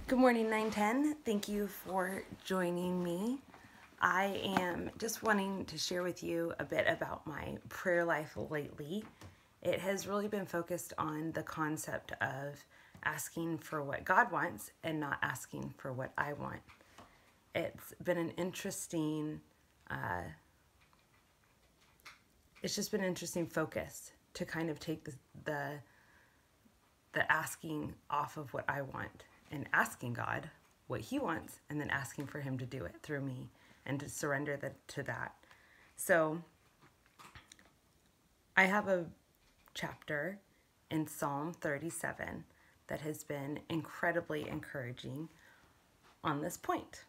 Good morning, 910. Thank you for joining me. I am just wanting to share with you a bit about my prayer life lately. It has really been focused on the concept of asking for what God wants and not asking for what I want. It's been an interesting, it's just been an interesting focus to kind of take the asking off of what I want and asking God what He wants, and then asking for Him to do it through me and to surrender to that. So I have a chapter in Psalm 37 that has been incredibly encouraging on this point.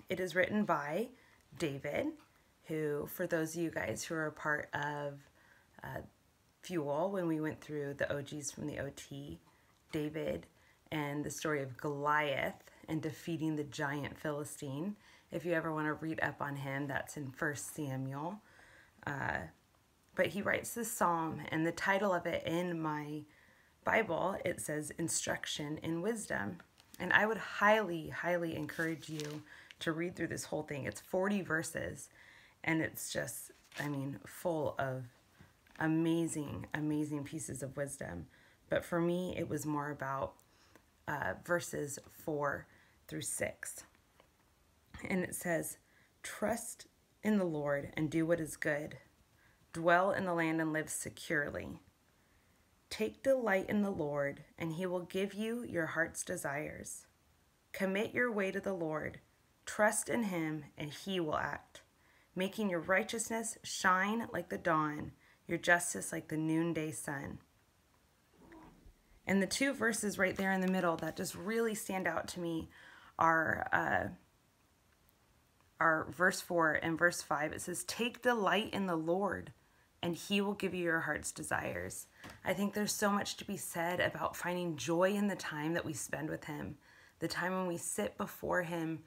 It is written by David, who, for those of you guys who are a part of Fuel, when we went through the OGs from the OT, David and the story of Goliath and defeating the giant Philistine. If you ever want to read up on him, that's in 1 Samuel. But he writes this psalm, and the title of it in my Bible, it says Instruction in Wisdom. And I would highly, highly encourage you to read through this whole thing. It's 40 verses, and it's just, full of amazing, amazing pieces of wisdom. But for me, it was more about verses 4 through 6. And it says, "Trust in the Lord and do what is good. Dwell in the land and live securely. Take delight in the Lord, and He will give you your heart's desires. Commit your way to the Lord. Trust in Him, and He will act, making your righteousness shine like the dawn, your justice like the noonday sun." And the two verses right there in the middle that just really stand out to me are verse 4 and verse 5. It says, "Take delight in the Lord, and He will give you your heart's desires." I think there's so much to be said about finding joy in the time that we spend with Him, the time when we sit before Him,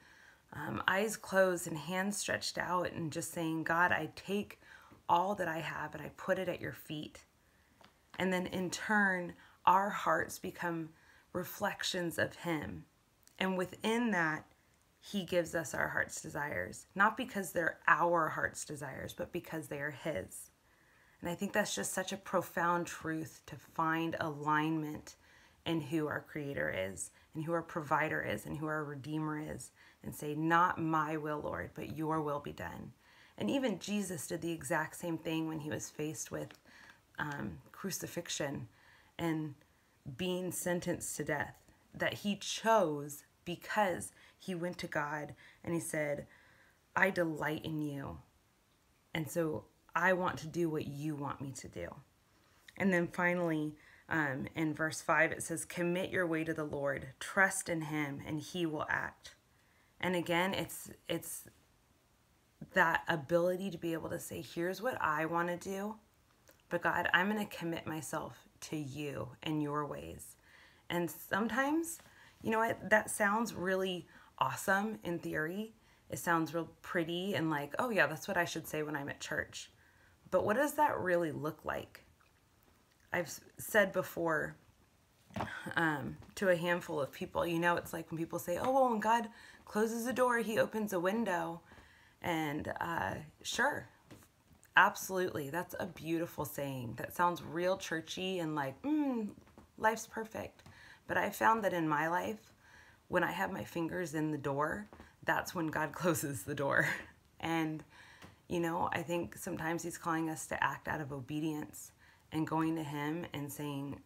eyes closed and hands stretched out, and just saying, "God, I take all that I have and I put it at your feet." And then in turn, our hearts become reflections of Him. And within that, He gives us our heart's desires, not because they're our heart's desires, but because they are His. And I think that's just such a profound truth, to find alignment in who our Creator is, and who our Provider is, and who our Redeemer is, and say, "Not my will, Lord, but your will be done." And even Jesus did the exact same thing when He was faced with crucifixion and being sentenced to death, that He chose because He went to God and He said, "I delight in you, and so I want to do what you want me to do." And then finally, in verse 5, it says, "Commit your way to the Lord, trust in Him, and He will act." And again, it's that ability to be able to say, "Here's what I want to do, but God, I'm going to commit myself to you and your ways." And sometimes, you know what, that sounds really awesome in theory. It sounds real pretty and like, oh yeah, that's what I should say when I'm at church. But what does that really look like? I've said before to a handful of people, it's like when people say, "Oh, well, when God closes a door, He opens a window." And sure, absolutely, that's a beautiful saying. That sounds real churchy and like, life's perfect. But I found that in my life, when I have my fingers in the door, that's when God closes the door. And, I think sometimes He's calling us to act out of obedience and going to Him and saying,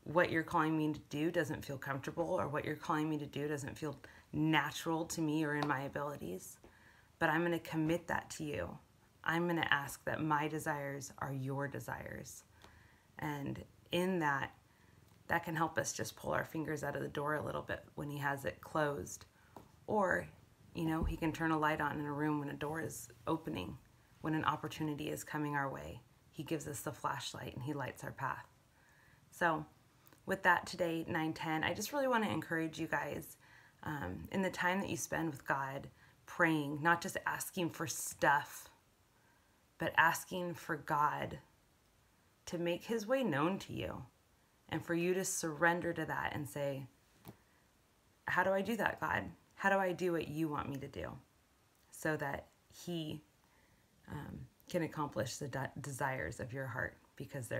"What you're calling me to do doesn't feel comfortable, or what you're calling me to do doesn't feel natural to me or in my abilities. But I'm going to commit that to you. I'm going to ask that my desires are your desires." And in that can help us just pull our fingers out of the door a little bit when He has it closed. Or, He can turn a light on in a room when a door is opening, when an opportunity is coming our way. He gives us the flashlight and He lights our path. So with that today, 910, I just really want to encourage you guys in the time that you spend with God, praying, not just asking for stuff, but asking for God to make His way known to you, and for you to surrender to that and say, how do I do that, God? How do I do what you want me to do so that he can accomplish the desires of your heart, because they're